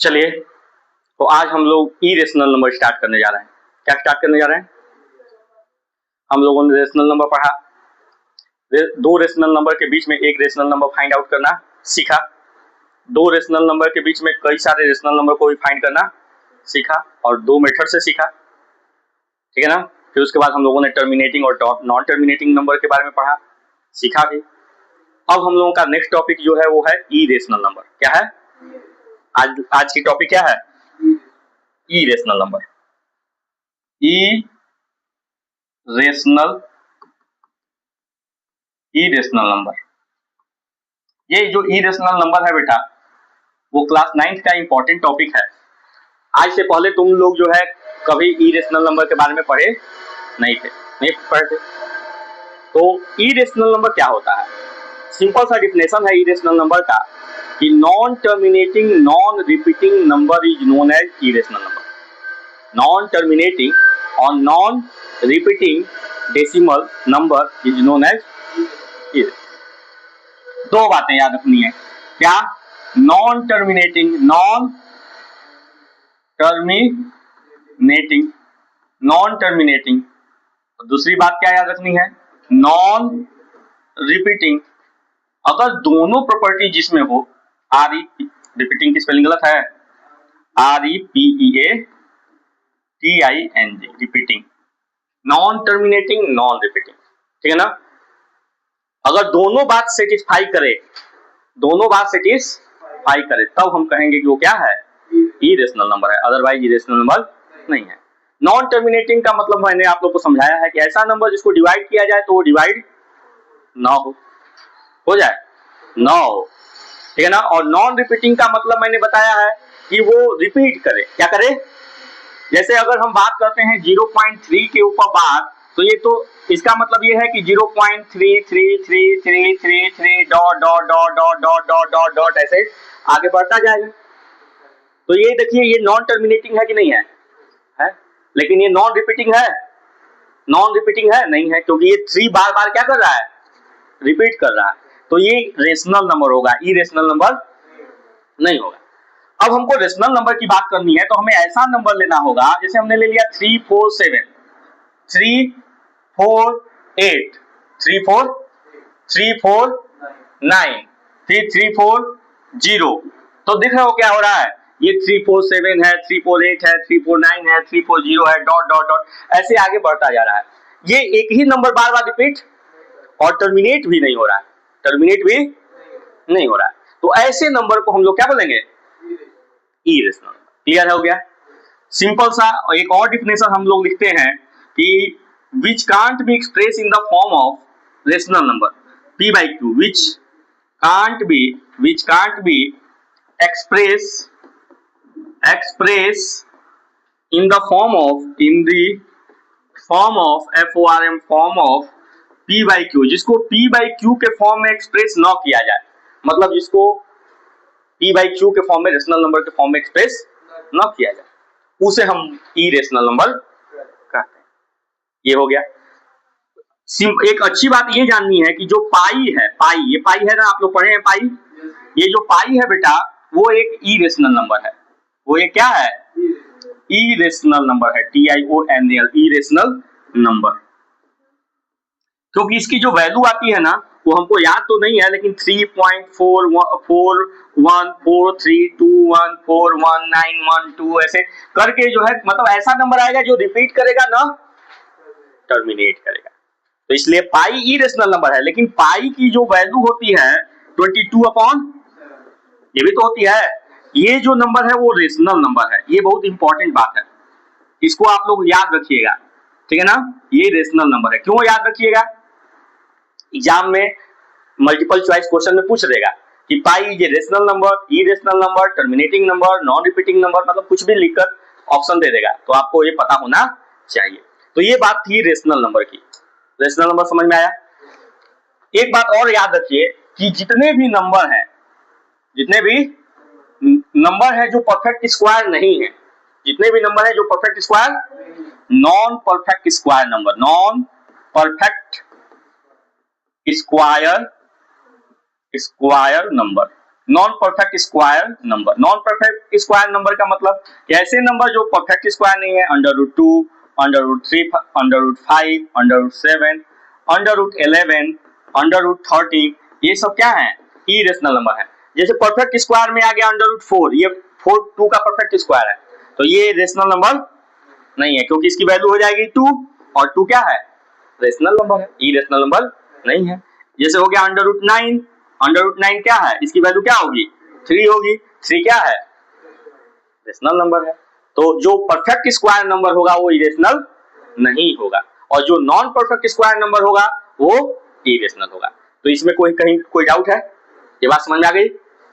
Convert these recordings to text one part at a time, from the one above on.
चलिए, तो आज हम लोग इरेशनल नंबर स्टार्ट करने जा रहे हैं। क्या स्टार्ट करने जा रहे हैं? हम लोगों ने रेशनल नंबर पढ़ा, दो रेशनल नंबर के बीच में एक रेशनल नंबर फाइंड आउट करना सीखा, दो रेशनल नंबर के बीच में कई सारे रेशनल नंबर को भी फाइंड करना सीखा और दो मेथड से सीखा, ठीक है ना। फिर उसके बाद हम लोगों ने टर्मिनेटिंग और नॉन टर्मिनेटिंग नंबर के बारे में पढ़ा, सीखा भी। अब हम लोगों का नेक्स्ट टॉपिक जो है वो है इरेशनल नंबर। क्या है आज की टॉपिक? क्या है? Irrational number. इरेशनल नंबर, ये जो इरेशनल नंबर है बेटा, वो क्लास 9th का इंपॉर्टेंट टॉपिक है। आज से पहले तुम लोग जो है कभी इरेशनल नंबर के बारे में पढ़े नहीं पढ़े थे। तो इरेशनल नंबर क्या होता है? सिंपल सा डिफिनेशन है इरेशनल नंबर का कि non terminating non repeating number is known as irrational number. Non terminating और non repeating decimal number is known as irrational. दो बातें याद रखनी है। क्या? नॉन टर्मिनेटिंग और दूसरी बात क्या याद रखनी है? Non repeating. अगर दोनों प्रॉपर्टी जिसमें हो, रिपीटिंग की स्पेलिंग गलत है, REPEATING, repeating, non terminating non repeating, ठीक है ना। अगर दोनों बात सेटिस्फाई करे तब हम कहेंगे कि वो क्या है? इरेशनल नंबर है, अदरवाइज इरेशनल नंबर नहीं है। नॉन टर्मिनेटिंग का मतलब मैंने आप लोग को समझाया है कि ऐसा नंबर जिसको डिवाइड किया जाए तो वो डिवाइड ना हो जाए, ना हो, ठीक है ना। और नॉन रिपीटिंग का मतलब मैंने बताया है कि वो रिपीट करे। क्या करे? जैसे अगर हम बात करते हैं 0.3 के ऊपर बात, तो ये तो इसका मतलब ये है कि 0.333333 dot dot dot dot dot dot dot dot ऐसे आगे बढ़ता जाएगा। तो ये देखिए, ये नॉन टर्मिनेटिंग है कि नहीं है? लेकिन ये नॉन रिपीटिंग है नहीं है, क्योंकि ये 3 बार बार क्या कर रहा है? रिपीट कर रहा है। तो ये रेशनल नंबर होगा, इरेशनल नंबर नहीं होगा। अब हमको रेशनल नंबर की बात करनी है तो हमें ऐसा नंबर लेना होगा, जैसे हमने ले लिया 347, 348, 349, फिर 340। तो देख रहे हो क्या हो रहा है? ये 347 है, 348 है, 349 है, 340 है, डॉट डॉट डॉट ऐसे आगे बढ़ता जा रहा है। ये एक ही नंबर बार बार रिपीट और टर्मिनेट भी नहीं हो रहा है, तो ऐसे नंबर को हम लोग क्या बोलेंगे? इरेशनल। क्लियर हो गया? सिंपल सा एक और डिफिनेशन हम लोग लिखते हैं कि which can't be expressed in the form of rational number p by q, which can't be expressed in the form of form of p by q, जिसको p by q के फॉर्म में express न किया जाए, मतलब जिसको p by q के form में, रेशनल नंबर के फॉर्म में एक्सप्रेस न किया जाए, उसे हम इरेशनल नंबर कहते हैं। ये हो गया। एक अच्छी बात ये जाननी है कि जो पाई है, ये पाई है ना, आप लोग पढ़े हैं पाई। ये जो पाई है बेटा, वो एक इरेशनल नंबर है। वो ये क्या है? इरेशनल नंबर है, TIONAL, इरेशनल नंबर। क्योंकि इसकी जो वैल्यू आती है ना, वो हमको याद तो नहीं है, लेकिन 3.414321419112 ऐसे करके जो है, मतलब ऐसा नंबर आएगा जो रिपीट करेगा ना टर्मिनेट करेगा। तो इसलिए पाई इरेशनल नंबर है, लेकिन पाई की जो वैल्यू होती है 22/, ये भी तो होती है। ये जो नंबर है वो रेशनल नंबर है। ये बहुत इंपॉर्टेंट बात है, इसको आप लोग याद रखिएगा, ठीक है ना। ये रेशनल नंबर है। क्यों याद रखिएगा? एग्जाम में मल्टीपल चॉइस क्वेश्चन में पूछ देगा कि पाई ये rational number, irrational number, terminating number, non repeating number, मतलब कुछ भी लिखकर ऑप्शन दे देगा, तो आपको ये पता होना चाहिए। तो ये बात थी रेशनल नंबर की। रेशनल नंबर समझ में आया? एक बात और याद रखिए कि जितने भी नंबर है जो परफेक्ट स्क्वायर नहीं है, non perfect square number non perfect square number. Non perfect square number का मतलब ऐसे नंबर जो परफेक्ट स्क्वायर नहीं है, √2, √3, √5, √7, √11, √13, ये सब क्या है? इरेशनल नंबर है। जैसे परफेक्ट स्क्वायर में आ गया √4, ये 4 2 का परफेक्ट स्क्वायर है, तो ये रेशनल नंबर नहीं है, क्योंकि इसकी वैल्यू हो जाएगी 2, और 2 क्या है? रेशनल नंबर है, इरेशनल नंबर नहीं है। जैसे हो गया √9, √9 क्या है? इसकी वैल्यू क्या होगी? 3 होगी, 3 क्या है? रेशनल नंबर है। तो जो परफेक्ट स्क्वायर नंबर होगा वो इरेशनल नहीं होगा, और जो नॉन परफेक्ट स्क्वायर नंबर होगा वो इरेशनल होगा। तो इसमें कहीं कोई डाउट है? ये बात समझ में आ गई?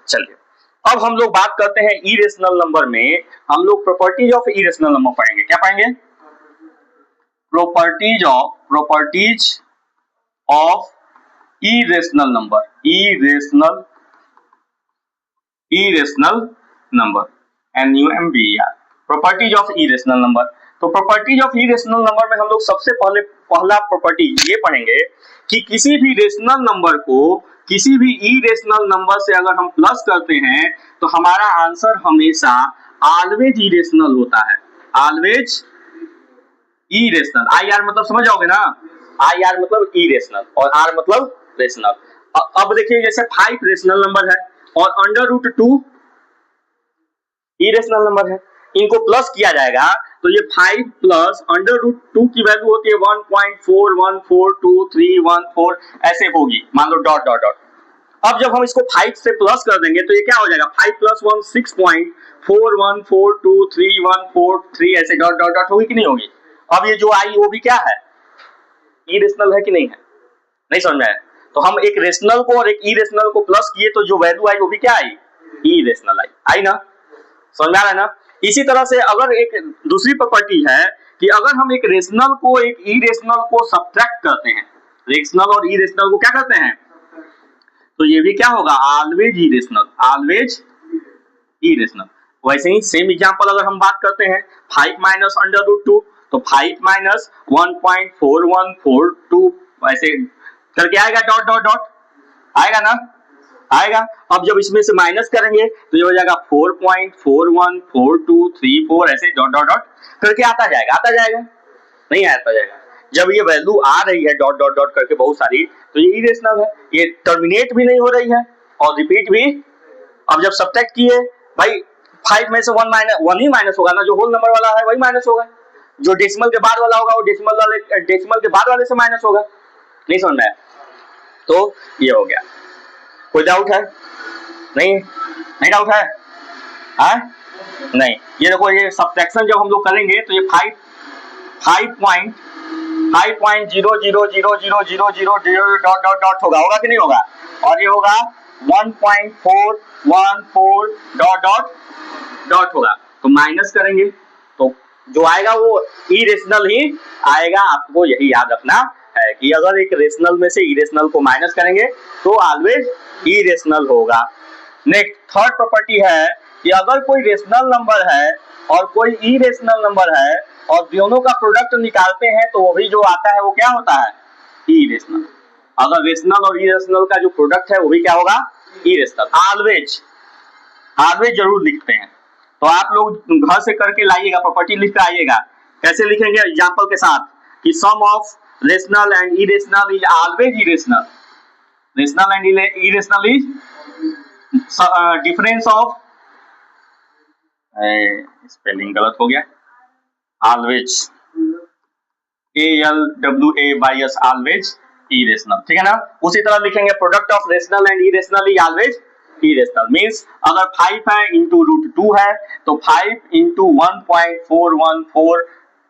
चलिए अब हम लोग बात करते हैं इरेशनल नंबर में। हम लोग प्रॉपर्टीज ऑफ इरेशनल नंबर पढ़ेंगे। क्या पढ़ेंगे? Properties of irrational number. Irrational number, NUMBER, properties of irrational number. तो प्रॉपर्टीज ऑफ इरेशनल नंबर में हम लोग सबसे पहला प्रॉपर्टी ये पढ़ेंगे कि किसी भी रेशनल नंबर को किसी भी इरेशनल नंबर से अगर हम प्लस करते हैं तो हमारा आंसर हमेशा ऑलवेज इरेशनल होता है। Always irrational. IR मतलब समझ जाओगे ना? IR मतलब इरेशनल और R मतलब रेशनल। अब देखिए जैसे 5 रेशनल नंबर है और √2 इरेशनल नंबर है, इनको प्लस किया जाएगा तो ये 5 प्लस √2 की वैल्यू होती है 1.414231 ऐसे होगी, मान लो डॉट डॉट डॉट। अब जब हम इसको 5 से प्लस कर देंगे तो ये क्या हो जाएगा? 5 + 1 6.41423143 ऐसे डॉट डॉट डॉट होगी कि नहीं होगी? अब ये जो आई वो भी क्या है? इरेशनल है कि नहीं है? नहीं समझ में आया? तो हम एक रेशनल को और एक इरेशनल को प्लस किए तो जो वैल्यू आई वो भी क्या आई? इरेशनल आई ना? समझ में आ रहा है ना? इसी तरह से अगर एक दूसरी प्रॉपर्टी है कि अगर हम एक रेशनल को एक इरेशनल को सब्ट्रैक्ट करते हैं, रेशनल और इरेशनल को क्या करते हैं, तो ये भी क्या होगा? Always irrational, always irrational. वैसे ही सेम एग्जांपल अगर हम बात करते हैं 5 - √2 तो 5 - 1.4142 ऐसे करके आएगा डॉट डॉट डॉट, आएगा ना? आएगा। अब जब इसमें से माइनस करेंगे तो ये हो जाएगा 4.414234 ऐसे डॉट डॉट डॉट करके आता जाएगा नहीं आता जाएगा। जब ये वैल्यू आ रही है डॉट डॉट डॉट करके बहुत सारी, तो ये इरेशनल है, ये टर्मिनेट भी नहीं हो रही है और रिपीट भी। अब जब सब्ट्रैक्ट किए भाई 5 में से 1 ही माइनस होगा ना, जो होल नंबर वाला है वही माइनस होगा, जो डेसिमल के बाद वाला होगा वो डेसिमल के बाद वाले से माइनस होगा। नहीं समझ में आया? तो ये हो गया। कोई डाउट है? नहीं डाउट है? नहीं। ये देखो ये सब्ट्रैक्शन जब हम लोग करेंगे तो ये 5.0000000 डॉट डॉट डॉट होगा कि नहीं होगा? और ये होगा 1.414 डॉट डॉट डॉट होगा। तो माइनस करेंगे तो जो आएगा वो इरेशनल ही आएगा। आपको यही याद रखना है कि अगर एक रेशनल में से इरेशनल को माइनस करेंगे तो ऑलवेज इरेशनल होगा। नेक्स्ट थर्ड प्रॉपर्टी है कि अगर कोई रेशनल नंबर है और कोई इरेशनल नंबर है और दोनों का प्रोडक्ट निकालते हैं तो वो भी जो आता है वो क्या होता है? इरेशनल। अगर रेशनल और इरेशनल का जो प्रोडक्ट है वो भी क्या होगा? इरेशनल। ऑलवेज जरूर लिखते हैं। तो आप लोग घर से करके लाइएगा, प्रॉपर्टी लिख कर आइएगा। कैसे लिखेंगे? एग्जांपल के साथ कि sum of rational and irrational is always irrational. Rational and irrational is difference of, spelling गलत हो गया, ऑलवेज ALWAYS ऑलवेज इरेशनल, ठीक है ना? उसी तरह लिखेंगे product of rational and irrational is always irrational. Means अगर 5 है इंटू √2 है तो 5 इंटू 1.414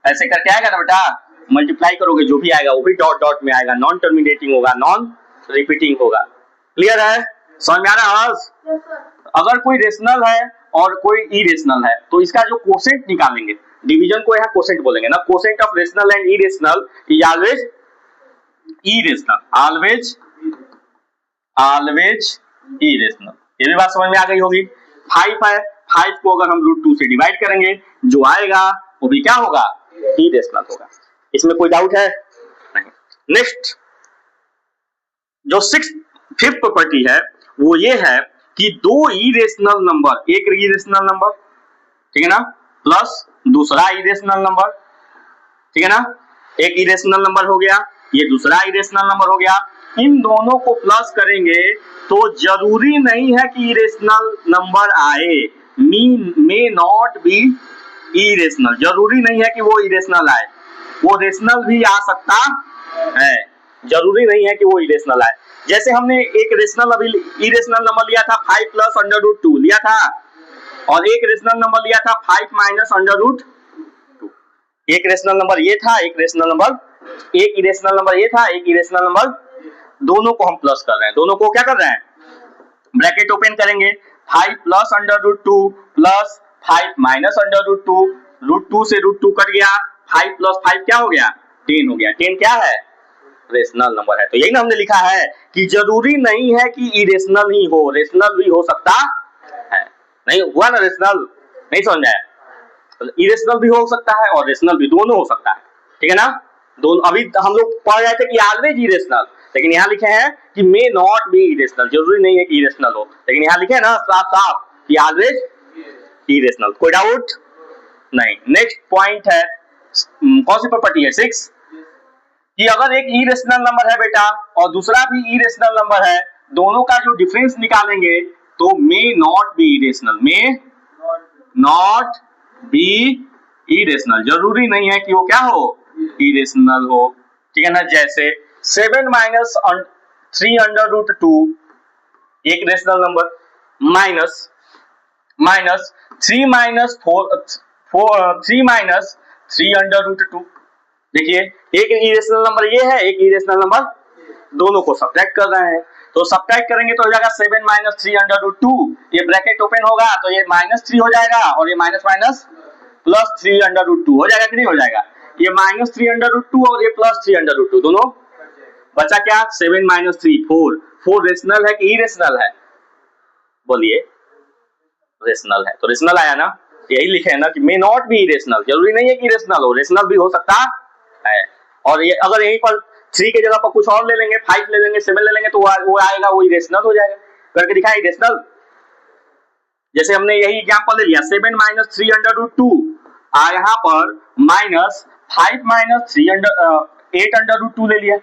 ऐसे करके आएगा ना बेटा। मल्टीप्लाई करोगे जो भी आएगा वो भी डॉट डॉट में आएगा, नॉन टर्मिनेटिंग होगा, नॉन रिपीटिंग होगा। क्लियर है? समझ में आ रहा है? अगर कोई रेशनल है और कोई इरेशनल है तो इसका जो कोसेंट निकालेंगे, डिवीजन को यहाँ कोसेंट बोलेंगे ना। Quotient of rational and irrational is always irrational, always irrational. ये भी बात समझ में आ गई होगी। 5 है, 5 को अगर हम √2 से डिवाइड करेंगे जो आएगा वो भी क्या होगा? इरेशनल होगा। इसमें कोई डाउट है? नहीं। नेक्स्ट जो 5th प्रॉपर्टी है वो ये है कि दो इरेशनल नंबर, एक इरेशनल नंबर, ठीक है ना, प्लस दूसरा इरेशनल नंबर, ठीक है ना, एक इरेशनल नंबर हो गया, ये दूसरा इरेशनल नंबर हो गया, इन दोनों को प्लस करेंगे तो जरूरी नहीं है कि इरेशनल नंबर आए, मे नॉट बी इरेशनल, जरूरी नहीं है कि वो इरेशनल आए, वो रेशनल भी आ सकता है, जरूरी नहीं है कि वो इरेशनल आए। जैसे हमने एक रेशनल अभी इरेशनल नंबर लिया था 5 प्लस अंडर रूट 2 लिया था, और एक रेशनल नंबर लिया था 5 माइनस अंडर रूट 2। एक रेशनल नंबर ये था, एक रेशनल नंबर, एक इरेशनल नंबर ये था, एक इरेशनल नंबर, दोनों को हम प्लस कर रहे हैं, दोनों को क्या कर रहे हैं, ब्रैकेट ओपन करेंगे, 5 plus under root 2 plus 5 minus under root 2, root 2 से रूट 2 कट गया, 5 प्लस 5 क्या हो गया, 10 हो गया। 10 क्या है, रेशनल नंबर है। तो यही ना हमने लिखा है कि जरूरी नहीं है कि इरेशनल ही हो, रेशनल भी हो सकता है। नहीं हुआ ना रेशनल, नहीं समझ में आया, इरेशनल भी हो सकता है और रेशनल भी, दोनों हो सकता है, ठीक है ना, दोनों। अभी हम लोग पढ़ रहे थे कि ऑलवेज इरेशनल, लेकिन यहाँ लिखे हैं कि मे नॉट बी इरेशनल, जरूरी नहीं है कि इरेशनल हो, लेकिन यहाँ लिखे हैं ना साफ साफ कि ऑलवेज इरेशनल। कोई डाउट नहीं। नेक्स्ट पॉइंट है, कौन सी प्रॉपर्टी है, 6, कि अगर एक इरेशनल नंबर है बेटा और दूसरा भी इरेशनल नंबर है, दोनों का जो डिफरेंस निकालेंगे तो may not be irrational, may not be irrational, जरूरी नहीं है कि वो क्या हो, इरेशनल हो, ठीक है ना। जैसे 7 माइनस 3 अंडर रूट 2 एक rational number, minus 3 minus 3 minus 3 under root 2, देखिए एक इरेशनल नंबर ये है, एक इरेशनल नंबर, दोनों को सब्ट्रैक्ट कर रहे हैं, तो सब्ट्रैक्ट करेंगे तो हो जाएगा 7 माइनस 3 अंडर रूट 2, ये ब्रैकेट ओपन होगा तो ये माइनस 3 हो जाएगा और ये minus minus plus 3 under root 2 हो जाएगा कि नहीं हो जाएगा, ये माइनस 3 अंडर रूट 2 और ये प्लस 3 अंडर रूट 2, दोनों बचा क्या, 7 माइनस 3 4, 4 रेशनल है कि इरेशनल है, बोलिए रेशनल है, तो रेशनल आया ना, यही लिखे है ना कि मे नॉट बी इरेशनल, जरूरी नहीं है कि रेशनल हो, रेशनल भी हो सकता है। और ये अगर यहीं पर 3 के जगह पर कुछ और ले लेंगे, 5 ले लेंगे, 7 ले लेंगे तो वो आएगा, वो इरेशनल हो जाएगा, करके दिखाया इरेशनल। जैसे हमने यही एग्जांपल ले लिया 7 माइनस 3 अंडर रूट 2, और यहाँ पर minus 5 minus 3 under 8 under root 2 ले लिया,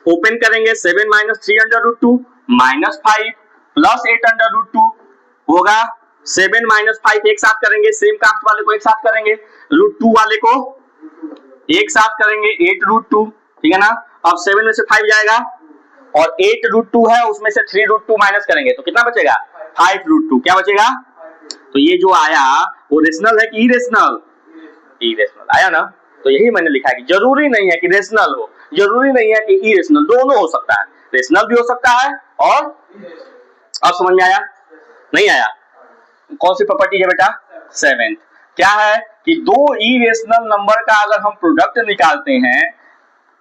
ओपन करेंगे 7 minus 3 under root 2 minus 5 plus 8 under root 2 होगा, 7 माइनस 5 एक साथ करेंगे, सेम कास्ट वाले को एक साथ करेंगे, रूट 2 वाले को एक साथ करेंगे 8 रूट 2, ठीक है ना। अब 7 में से 5 जाएगा और 8 रूट 2 है, उसमें से 3 रूट 2 माइनस करेंगे तो कितना बचेगा, 5 रूट 2, क्या बचेगा, तो ये जो आया वो रेशनल है कि इरेशनल, इरेशनल आया ना। तो यही मैंने लिखा है कि जरूरी नहीं है कि रेशनल हो, जरूरी नहीं है कि इरेशनल, दोनों हो सकता है, रेशनल भी हो सकता है और, अब समझ में आया, नहीं आया, कौन सी प्रॉपर्टी है बेटा, 7th, क्या है कि दो इरेशनल नंबर का अगर हम प्रोडक्ट निकालते हैं,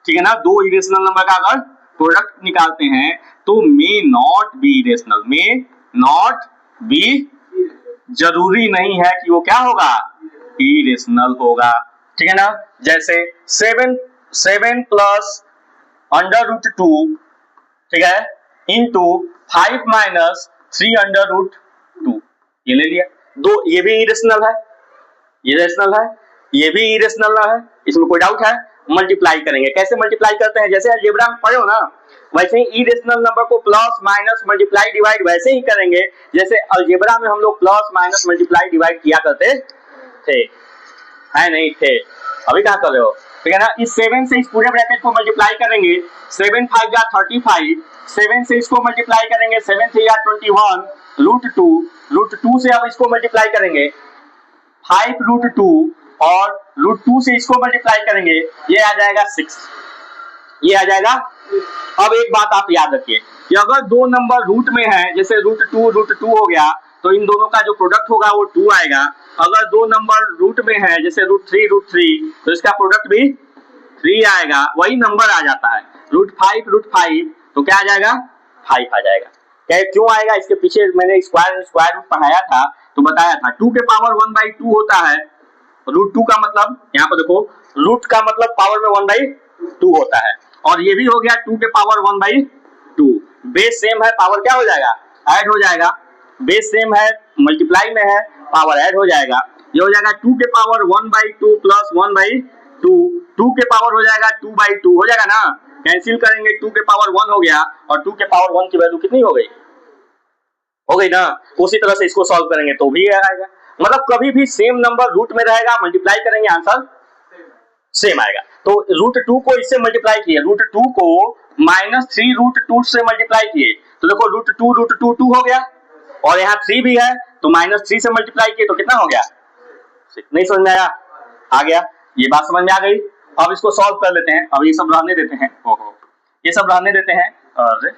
ठीक है ना, दो इरेशनल नंबर का अगर प्रोडक्ट निकालते हैं तो may not be irrational, may not be, जरूरी नहीं है कि वो क्या होगा, इरेशनल होगा, ठीक है ना। जैसे 7 प्लस अंडर रूट 2, ठीक है, इंटू 5 माइनस 3 अंडर रूट 2, ये ले लिया, दो, ये भी इरेशनल है, ये रेशनल है, ये भी इरेशनल है, इसमें कोई डाउट है। मल्टीप्लाई करेंगे, कैसे मल्टीप्लाई करते हैं, जैसे अलजेब्रा में पढ़े हो ना, वैसे ही इरेशनल नंबर को प्लस माइनस मल्टीप्लाई डिवाइड वैसे ही करेंगे जैसे अलजेब्रा में हम लोग प्लस माइनस मल्टीप्लाई डिवाइड किया करते थे, है नहीं थे, अभी क्या कर रहे हो, ठीक है ना। इस 7 से इस पूरे ब्रैकेट को मल्टीप्लाई करेंगे, 7 5 जा 35, 7 से इसको मल्टीप्लाई करेंगे, 7 3 जा 21, रूट 2 से अब इसको मल्टीप्लाई करेंगे 5 रूट 2 और रूट 2 से इसको मल्टीप्लाई करेंगे, ये आ जाएगा 6, ये आ जाएगा। अब एक बात आप याद रखिए कि अगर दो नंबर रूट में है, जैसे रूट 2 हो गया, तो इन दोनों का जो प्रोडक्ट होगा वो 2 आएगा। अगर दो नंबर रूट में है, जैसे रूट 3, तो इसका प्रोडक्ट भी 3 आएगा, वही नंबर आ जाता है। रूट 5 तो क्या आ जाएगा, 5 आ जाएगा। क्या क्यों आएगा, इसके पीछे मैंने स्क्वायर रूट पढ़ाया था तो बताया था, 2 के पावर 1/2 होता है, रूट 2 का मतलब, यहाँ पर देखो, रूट का मतलब पावर में 1/2 होता है, और ये भी हो गया 2 के पावर 1/2, बेस सेम है, पावर क्या हो जाएगा, ऐड हो जाएगा, बेस सेम है, मल्टीप्लाई में है, पावर ऐड हो जाएगा। ये हो जाएगा 2 के पावर 1/2 प्लस 1/2, 2 के पावर हो जाएगा 2/2 हो जाएगा ना, कैंसिल करेंगे 2 के पावर 1 हो गया, और 2 के पावर 1 की वैल्यू कितनी हो गई ना। उसी तरह से इसको सॉल्व करेंगे तो भी आएगा, मतलब कभी भी सेम नंबर रूट में रहेगा, मल्टीप्लाई करेंगे आंसर सेम आएगा। तो √2 को इससे मल्टीप्लाई किए, √2 को -3√2 से मल्टीप्लाई किए तो देखो √2 2 हो गया, और यहाँ 3 भी है तो -3 से मल्टीप्लाई किए तो कितना हो गया, नहीं समझ में आया, आ गया, ये बात समझ में आ गई। अब इसको सॉल्व कर लेते हैं, अब ये सब रहने देते हैं, ये सब रहने देते हैं और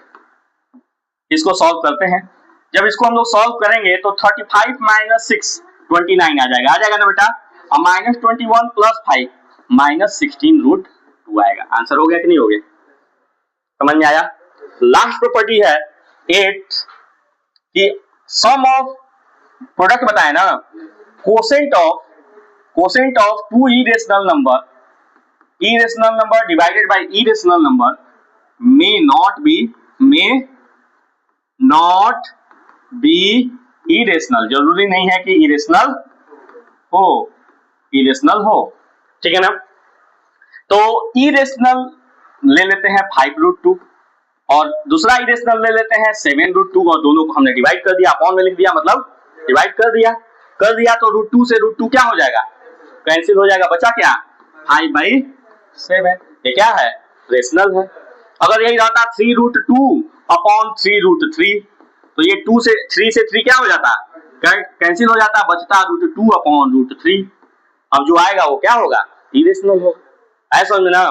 इसको सॉल्व करते हैं। जब इसको हम लोग सॉल्व करेंगे तो 35 - 6 29 आ जाएगा ना बेटा, और -21 + 5 -16√2 आएगा। आंसर हो गया कि नहीं हो गया, समझ में आया। लास्ट प्रॉपर्टी है 8 कि सम ऑफ प्रोडक्ट बताए ना, quotient of 2 irrational number divided by irrational number may not be irrational, जरूरी नहीं है कि इरेशनल हो, ठीक है ना। तो इरेशनल ले लेते हैं 5√2 और दूसरा इरेशनल ले लेते हैं 7√2, और दोनों को हमने डिवाइड कर दिया, अपॉन में लिख दिया, मतलब डिवाइड कर दिया तो √2 से √2 क्या हो जाएगा, कैंसिल हो जाएगा, बचा क्या 5/7। ये क्या है, रेशनल है। अगर यही रहता 3√2 अपॉन 3√3 तो ये 2 से 3 से 3 क्या हो जाता, कैंसिल हो जाता, बचता √2 अपॉन √3। अब जो आएगा वो क्या होगा, इरेशनल होगा। ऐसा समझ में ना,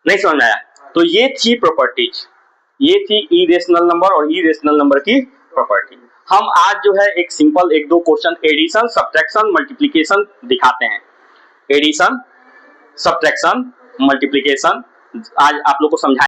नहीं समझ में आया। तो ये थी प्रॉपर्टीज, ये थी इरेशनल नंबर और इरेशनल नंबर की प्रॉपर्टी। हम आज जो है एक simple 1-2 question addition, subtraction, multiplication दिखाते हैं। एडिशन, सब्ट्रैक्शन, मल्टीप्लिकेशन आज आप लोग को समझाएंगे।